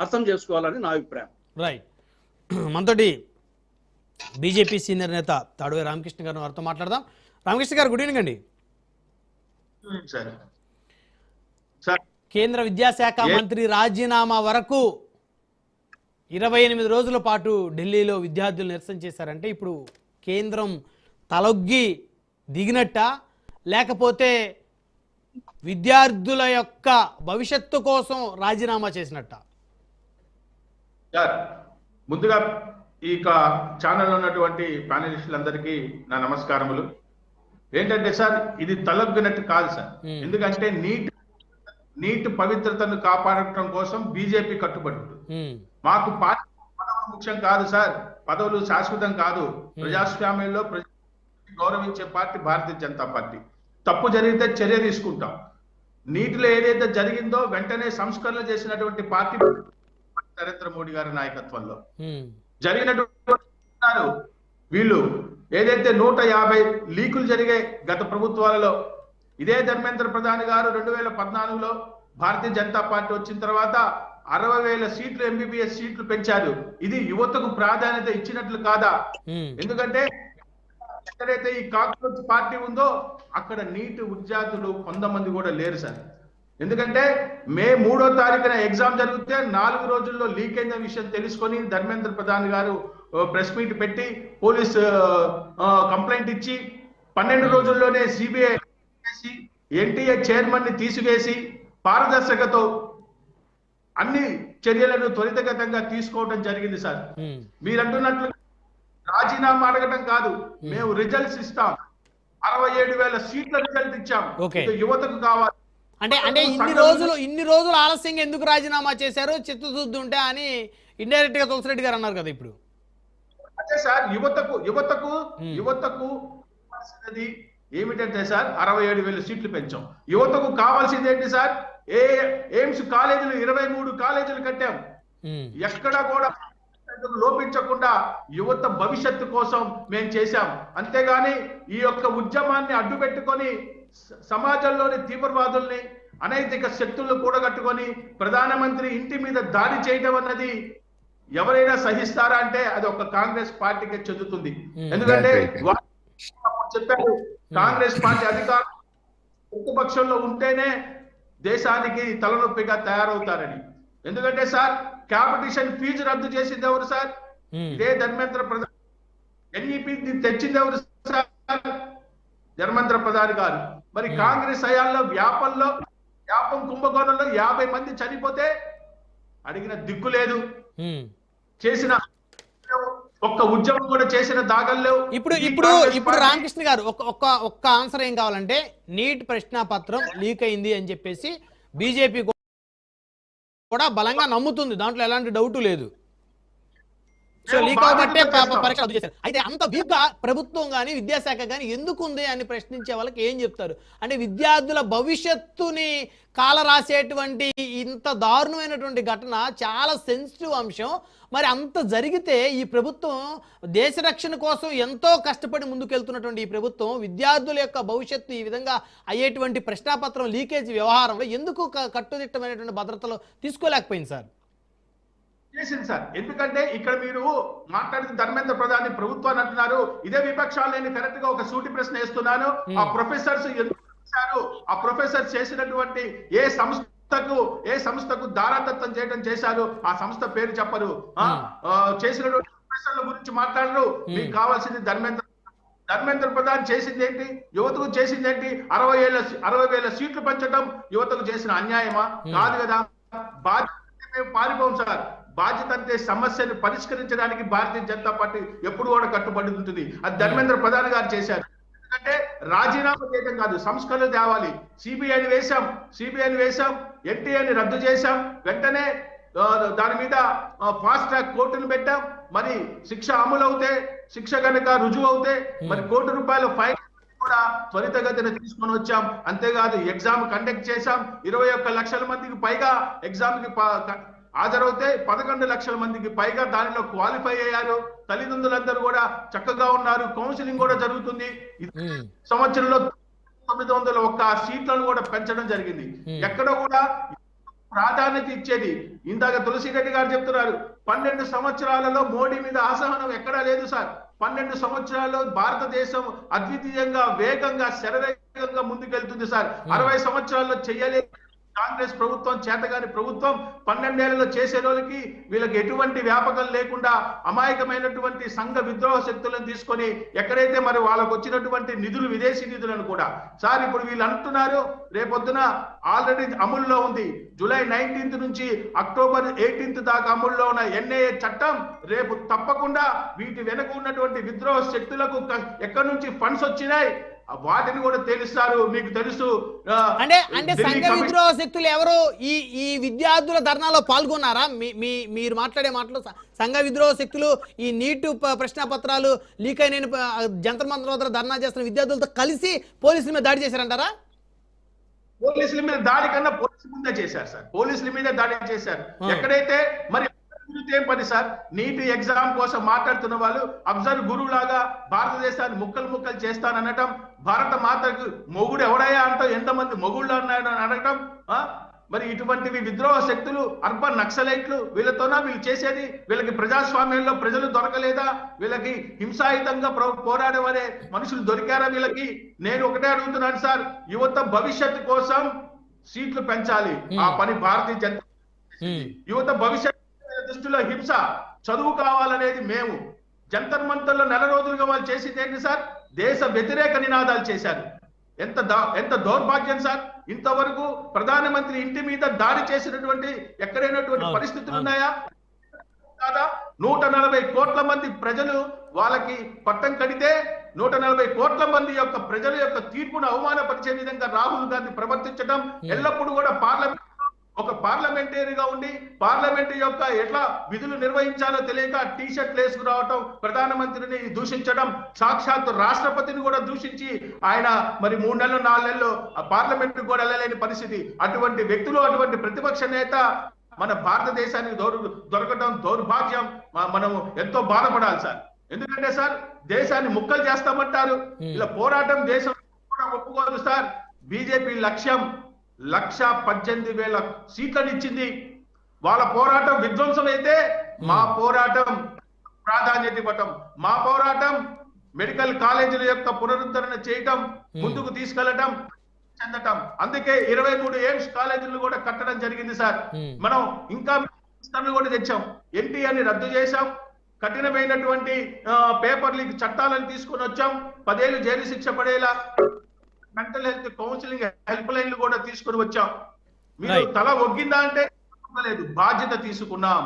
అర్థం చేసుకోవాలని నా అభిప్రాయం. రైట్. మనతోటి బీజేపీ సీనియర్ నేత తాడువే రామకృష్ణ గారు వారితో మాట్లాడదాం. రామకృష్ణ గారు, గుడ్ ఈవినింగ్ అండి. కేంద్ర విద్యాశాఖ మంత్రి రాజీనామా వరకు 28 రోజుల పాటు ఢిల్లీలో విద్యార్థులు నిరసన చేశారంటే ఇప్పుడు కేంద్రం తలొగ్గి దిగినట్ట, లేకపోతే విద్యార్థుల యొక్క భవిష్యత్తు కోసం రాజీనామా చేసినట్ట? ముందుగా ఈ ఛానల్ ఉన్నటువంటి ప్యానలిస్టులందరికీ నా నమస్కారములు. ఏంటంటే సార్, ఇది తలొగ్గినట్టు కాదు సార్. ఎందుకంటే నీట్ పవిత్రతను కాపాడటం కోసం బీజేపీ కట్టుబడి మాకు పార్టీ పదవులు ముఖ్యం కాదు సార్. పదవులు శాశ్వతం కాదు. ప్రజాస్వామ్యంలో గౌరవించే పార్టీ భారతీయ జనతా పార్టీ. తప్పు జరిగితే చర్య తీసుకుంటాం. నీటిలో ఏదైతే జరిగిందో వెంటనే సంస్కరణలు చేసినటువంటి పార్టీ నరేంద్ర మోడీ గారి నాయకత్వంలో జరిగినటువంటి వీళ్ళు ఏదైతే 150 లీకులు జరిగాయి గత ప్రభుత్వాలలో. ఇదే ధర్మేంద్ర ప్రధాన్ గారు 2014లో భారతీయ జనతా పార్టీ వచ్చిన తర్వాత 60,000 సీట్లు ఎంబీబీఎస్ సీట్లు పెంచారు. ఇది యువతకు ప్రాధాన్యత ఇచ్చినట్లు కాదా? ఎందుకంటే ఎక్కడైతే ఈ కాంగ్రెస్ పార్టీ ఉందో అక్కడ నీటి విద్యార్థులు 100 మంది కూడా లేరు సార్. ఎందుకంటే మే 3వ తారీఖున ఎగ్జామ్ జరిగితే 4 రోజుల్లో లీక్ అయిన విషయం తెలుసుకొని ధర్మేంద్ర ప్రధాన్ గారు ప్రెస్ మీట్ పెట్టి పోలీస్ కంప్లైంట్ ఇచ్చి 12 రోజుల్లోనే సిబిఐ ఎన్టీఏ చైర్మన్ ని తీసివేసి పారదర్శకతో అన్ని చర్యలను త్వరితగతంగా తీసుకోవడం జరిగింది సార్. మీరు అంటున్నట్లు రాజీనామా అడగడం కాదు, మేము రిజల్ట్స్ ఇస్తాం. 67,000 సీట్ల రిజల్ట్ ఇచ్చాం. యువతకు కావాలి అంటే ఇన్ని రోజులు ఆలస్యంగా ఎందుకు రాజీనామా చేశారు, చిత్తశుద్ధి ఉంటే అని ఇండైరెక్ట్ గా తులసిరెడ్డి గారు అన్నారు కదా. ఇప్పుడు అదే సార్, యువతకు ఏమిటంటే సార్ 67,000 సీట్లు పెంచాం. యువతకు కావాల్సింది ఏంటి సార్? ఎయిమ్స్ కాలేజీలు 23 కాలేజీలు కట్టాం. ఎక్కడ కూడా లోపించకుండా యువత భవిష్యత్తు కోసం మేము చేశాం. అంతేగాని ఈ యొక్క ఉద్యమాన్ని అడ్డు పెట్టుకొని సమాజంలోని తీవ్రవాదుల్ని అనైతిక శక్తులను కూడగట్టుకొని ప్రధానమంత్రి ఇంటి మీద దాడి చేయడం అన్నది ఎవరైనా సహిస్తారా అంటే అది ఒక కాంగ్రెస్ పార్టీకి చెందుతుంది. ఎందుకంటే చెప్పారు, కాంగ్రెస్ పార్టీ అధికారం ప్రతిపక్షంలో ఉంటేనే దేశానికి తలనొప్పిగా తయారవుతారని. ఎందుకంటే సార్, కాంపిటీషన్ ఫీజు రద్దు చేసింది ఎవరు సార్? ఇదే ధర్మేంద్ర ప్రధాన్. ఎన్ఈపీ తెచ్చింది ఎవరు సార్? ధర్మేంద్ర ప్రధాన్ గారు. మరి కాంగ్రెస్ హయాంలో వ్యాపం కుంభకోణంలో 50 మంది చనిపోతే అడిగిన దిక్కు లేదు, చేసిన ఒక్క ఉద్యమం కూడా చేసిన దాఖలు. ఇప్పుడు రామకృష్ణ గారు ఒక్క ఆన్సర్ ఏం కావాలంటే, నీట్ ప్రశ్నాపత్రం లీక్ అయింది అని చెప్పేసి బీజేపీ కూడా బలంగా నమ్ముతుంది, దాంట్లో ఎలాంటి డౌట్ లేదు. సో లీక్ అవబట్టే పరీక్ష రద్దు చేశారు. అయితే అంత వీక్ గా ప్రభుత్వం కానీ విద్యాశాఖ కానీ ఎందుకు ఉంది అని ప్రశ్నించే వాళ్ళకి ఏం చెప్తారు? అంటే విద్యార్థుల భవిష్యత్తుని కాల రాసేటువంటి ఇంత దారుణమైనటువంటి ఘటన చాలా సెన్సిటివ్ అంశం. మరి అంత జరిగితే ఈ ప్రభుత్వం దేశ రక్షణ కోసం ఎంతో కష్టపడి ముందుకెళ్తున్నటువంటి ఈ ప్రభుత్వం విద్యార్థుల యొక్క భవిష్యత్తు ఈ విధంగా అయ్యేటువంటి ప్రశ్నాపత్రం లీకేజ్ వ్యవహారంలో ఎందుకు కట్టుదిట్టమైనటువంటి భద్రతలు తీసుకోలేకపోయింది సార్? చేసింది సార్. ఎందుకంటే ఇక్కడ మీరు మాట్లాడిన ధర్మేంద్ర ప్రధాని ప్రభుత్వాన్ని అంటున్నారు. ఇదే విపక్షాలు నేను కరెక్ట్ గా ఒక సూటి ప్రశ్న వేస్తున్నాను. ఆ ప్రొఫెసర్స్ ఎందుకు చేశారు? ఆ ప్రొఫెసర్స్ చేసినటువంటి ఏ సంస్థకు దారాదత్తం చేయడం చేశారు? ఆ సంస్థ పేరు చెప్పరు. చేసినటువంటి ప్రొఫెసర్ల గురించి మాట్లాడరు. మీకు కావాల్సింది ధర్మేంద్ర ప్రధాన్ చేసింది ఏంటి? యువతకు చేసింది ఏంటి? 60,000 సీట్లు పెంచడం యువతకు చేసిన అన్యాయమా? కాదు కదా. బాధ్యత మేము పారిపోం సార్. బాధ్యత అంటే సమస్యను పరిష్కరించడానికి భారతీయ జనతా పార్టీ ఎప్పుడు కూడా కట్టుబడి ఉంటుంది. అది ధర్మేంద్ర ప్రధాన్ గారు చేశారు. ఎందుకంటే రాజీనామా చేయడం కాదు, సంస్కరణలు తేవాలి. సిబిఐని వేశాం, ఎన్టీఏని రద్దు చేశాం. వెంటనే దాని మీద ఫాస్ట్ ట్రాక్ కోర్టును పెట్టాం. మరి శిక్ష అమలు అవుతే, శిక్ష కనుక రుజువు అవుతే మరి ₹1,00,00,000 ఫైన్ కూడా త్వరితగతిన తీసుకొని వచ్చాం. అంతేకాదు ఎగ్జామ్ కండక్ట్ చేశాం. 21 లక్షల మందికి పైగా ఎగ్జామ్ కి హాజరవుతే 11 లక్షల మందికి పైగా దానిలో క్వాలిఫై అయ్యారు. తల్లిదండ్రులందరూ కూడా చక్కగా ఉన్నారు. కౌన్సిలింగ్ కూడా జరుగుతుంది. సంవత్సరంలో 901 సీట్లను కూడా పెంచడం జరిగింది. ఎక్కడ కూడా ప్రాధాన్యత ఇచ్చేది. ఇందాక తులసిరెడ్డి గారు చెప్తున్నారు 12 సంవత్సరాలలో మోడీ మీద అసహనం ఎక్కడా లేదు సార్. 12 సంవత్సరాల్లో భారతదేశం అద్వితీయంగా వేగంగా శరవేగంగా ముందుకెళ్తుంది సార్. 60 సంవత్సరాల్లో చెయ్యలేదు కాంగ్రెస్ ప్రభుత్వం, చేతగాని ప్రభుత్వం 12 ఏళ్లలో చేసే రోజుకి వీళ్ళకి ఎటువంటి వ్యాపకం లేకుండా అమాయకమైనటువంటి సంఘ విద్రోహ శక్తులను తీసుకొని ఎక్కడైతే మరి వాళ్ళకు వచ్చినటువంటి నిధులు, విదేశీ నిధులను కూడా సార్ ఇప్పుడు వీళ్ళు అంటున్నారు రేపొద్దున ఆల్రెడీ అమల్లో ఉంది. జూలై 19th నుంచి అక్టోబర్ 18th దాకా అమల్లో ఉన్న ఎన్ఐఏ చట్టం రేపు తప్పకుండా వీటి వెనుక ఉన్నటువంటి విద్రోహ శక్తులకు ఎక్కడి నుంచి ఫండ్స్ వచ్చినాయి వాటిని కూడా తెలుస్తారు. మీకు తెలుసు అంటే సంఘ విద్రోహ శక్తులు ఎవరు ఈ విద్యార్థుల ధర్నాలో పాల్గొన్నారా? మీరు మాట్లాడే మాటలు సంఘ విద్రోహ శక్తులు ఈ నీట్ ప్రశ్న పత్రాలు లీక్ అయిన జంతర్ మంతర్ వద్ద ధర్నా చేస్తున్న విద్యార్థులతో కలిసి పోలీసుల మీద దాడి చేశారంటారా? పోలీసుల మీద దాడి కన్నా పోలీసుల మీద చేశారు సార్. పోలీసుల మీద దాడి చేశారు. ఎక్కడైతే మరి ఏం పని సార్, నీటి ఎగ్జామ్ కోసం మాట్లాడుతున్న వాళ్ళు అబ్జర్వ్ గురువు లాగా భారతదేశాన్ని ముక్కలు చేస్తాననటం, భారత మాతకు మొగుడు ఎవడయ్యా అంటూ ఎంతమంది మొగుళ్ళు ఉన్నాయని అడగటం, మరి ఇటువంటివి విద్రోహ శక్తులు, అర్బన్ నక్సలైట్లు వీళ్ళతోనా వీళ్ళు చేసేది? వీళ్ళకి ప్రజాస్వామ్యంలో ప్రజలు దొరకలేదా? వీళ్ళకి హింసాయుతంగా పోరాడేవారే మనుషులు దొరికారా వీళ్ళకి? నేను ఒకటే అడుగుతున్నాను సార్, యువత భవిష్యత్తు కోసం సీట్లు పెంచాలి. ఆ పని భారతీయ జనతా యువత భవిష్యత్తు దృష్టిలో హింస, చదువు కావాలనేది మేము. జంతర్ మంతర్లో 4 రోజులుగా వాళ్ళు చేసింది ఏంటి సార్? దేశ వ్యతిరేక నినాదాలు చేశారు. ఎంత దౌర్భాగ్యం సార్. ఇంతవరకు ప్రధానమంత్రి ఇంటి మీద దాడి చేసినటువంటి ఎక్కడైనటువంటి పరిస్థితులు ఉన్నాయా? కాదా? 140 కోట్ల మంది ప్రజలు వాళ్ళకి పట్టం కడితే 140 కోట్ల మంది యొక్క ప్రజల యొక్క తీర్పును అవమానపరిచే విధంగా రాహుల్ గాంధీ ప్రవర్తించడం, ఎల్లప్పుడూ కూడా ఒక పార్లమెంటరీగా ఉండి పార్లమెంట్ యొక్క ఎట్లా విధులు నిర్వహించాలో తెలియక టీ షర్ట్ వేసుకురావటం, ప్రధానమంత్రిని దూషించడం, సాక్షాత్ రాష్ట్రపతిని కూడా దూషించి ఆయన మరి 3 నెలలు 4 నెలలు పార్లమెంట్ కూడా వెళ్ళలేని పరిస్థితి. అటువంటి వ్యక్తులు, అటువంటి ప్రతిపక్ష నేత మన భారతదేశానికి దొరకటం దౌర్భాగ్యం. మనం ఎంతో బాధపడాలి సార్. ఎందుకంటే సార్ దేశాన్ని ముక్కలు చేస్తామంటారు, ఇలా పోరాటం దేశం కూడా ఒప్పుకోదు సార్. బీజేపీ లక్ష్యం 1,18,000 సీట్లను ఇచ్చింది. వాళ్ళ పోరాటం విధ్వంసం అయితే మా పోరాటం ప్రాధాన్యత ఇవ్వటం, మా పోరాటం మెడికల్ కాలేజీల యొక్క పునరుద్ధరణ చేయటం, ముందుకు తీసుకెళ్లటం, చెందటం. అందుకే 23 ఎయిమ్స్ కాలేజీలు కూడా కట్టడం జరిగింది సార్. మనం ఇంకా కూడా తెచ్చాం. ఎన్టీఆర్ని రద్దు చేశాం. కఠినమైనటువంటి పేపర్ లీక్ చట్టాలను తీసుకొని వచ్చాం. 10 ఏళ్ళు జైలు శిక్ష పడేలా మెంటల్ హెల్త్ కౌన్సిలింగ్ హెల్ప్ లైన్లు కూడా తీసుకొని వచ్చాం. మీరు తల ఒగ్గిందా అంటే లేదు, బాధ్యత తీసుకున్నాం.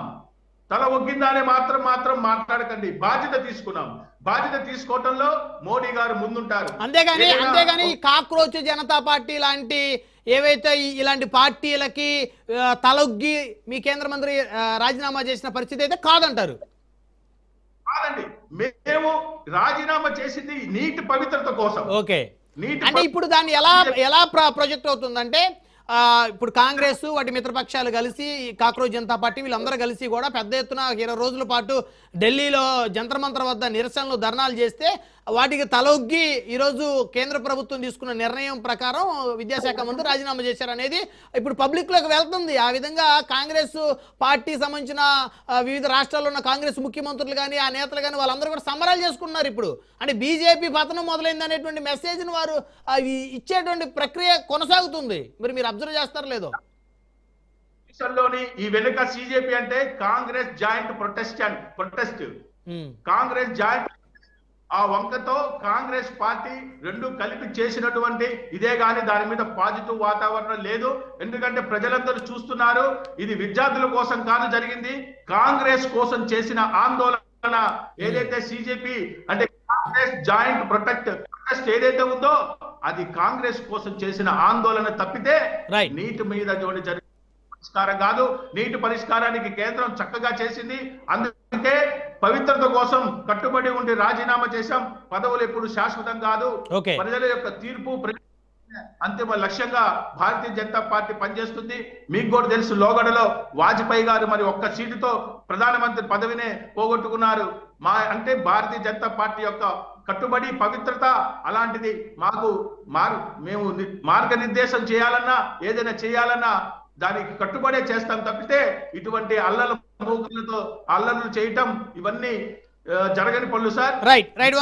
తల ఒగ్గిందా అనే మాత్రం మాట్లాడకండి. బాధ్యత తీసుకున్నాం. బాధ్యత తీసుకోవటంలో మోడీ గారు ముందుంటారు. అంతేగాని కాక్రోచ్ జనతా పార్టీ లాంటి ఏవైతే ఇలాంటి పార్టీలకి తలొగ్గి మీ కేంద్ర మంత్రి రాజీనామా చేసిన పరిస్థితి అయితే కాదంటారు. కాదండి, మేము రాజీనామా చేసింది నీటి పవిత్రత కోసం. ఓకే, అంటే ఇప్పుడు దాన్ని ఎలా ప్రొజెక్ట్ అవుతుందంటే ఇప్పుడు కాంగ్రెస్ వాటి మిత్రపక్షాలు కలిసి కాక్రోచ్ జనతా పార్టీ వీళ్ళందరూ కలిసి కూడా పెద్ద ఎత్తున 20 రోజుల పాటు ఢిల్లీలో జంతర్ మంతర్ వద్ద నిరసనలు ధర్నాలు చేస్తే వాటికి తలొగ్గి ఈరోజు కేంద్ర ప్రభుత్వం తీసుకున్న నిర్ణయం ప్రకారం విద్యాశాఖ మంత్రి రాజీనామా చేశారనేది ఇప్పుడు పబ్లిక్లోకి వెళ్తుంది. ఆ విధంగా కాంగ్రెస్ పార్టీ సంబంధించిన వివిధ రాష్ట్రాల్లో ఉన్న కాంగ్రెస్ ముఖ్యమంత్రులు కానీ ఆ నేతలు కానీ వాళ్ళందరూ కూడా సంబరాలు చేసుకున్నారు. ఇప్పుడు అంటే బీజేపీ పతనం మొదలైంది అనేటువంటి మెసేజ్ని వారు ఇచ్చేటువంటి ప్రక్రియ కొనసాగుతుంది. మీరు అబ్జర్వ్ చేస్తారో లేదో? ఈ వెనుక సిజేపీ అంటే Congress joint protest, Congress joint ఆ వంకతో కాంగ్రెస్ పార్టీ రెండు కలిపి చేసినటువంటి ఇదే గాని దాని మీద పాజిటివ్ వాతావరణం లేదు. ఎందుకంటే ప్రజలందరూ చూస్తున్నారు, ఇది విద్యార్థుల కోసం కాదు జరిగింది, కాంగ్రెస్ కోసం చేసిన ఆందోళన. ఏదైతే సిజేపీ అంటే కాంగ్రెస్ జాయింట్ ప్రొటెస్ట్ ఏదైతే ఉందో అది కాంగ్రెస్ కోసం చేసిన ఆందోళన తప్పితే నీటి మీద జరిగిన పరిష్కారం కాదు. నీటి పరిష్కారానికి కేంద్రం చక్కగా చేసింది. అందుకే పవిత్రత కోసం కట్టుబడి ఉండి రాజీనామా చేశాం. పదవులు ఎప్పుడు శాశ్వతం కాదు. ప్రజల యొక్క తీర్పు అంతిమ లక్ష్యంగా భారతీయ జనతా పార్టీ పనిచేస్తుంది. మీకు కూడా తెలుసు, లోగడలో వాజ్పేయి గారు మరి ఒక్క సీటుతో ప్రధానమంత్రి పదవినే పోగొట్టుకున్నారు. అంటే భారతీయ జనతా పార్టీ యొక్క కట్టుబడి పవిత్రత అలాంటిది. మేము మార్గనిర్దేశం చేయాలన్నా ఏదైనా చేయాలన్నా దానికి కట్టుబడే చేస్తాం తప్పితే ఇటువంటి అల్లల మూకులతో అల్లర్లు చేయటం ఇవన్నీ జరగని పనులు సార్. Right right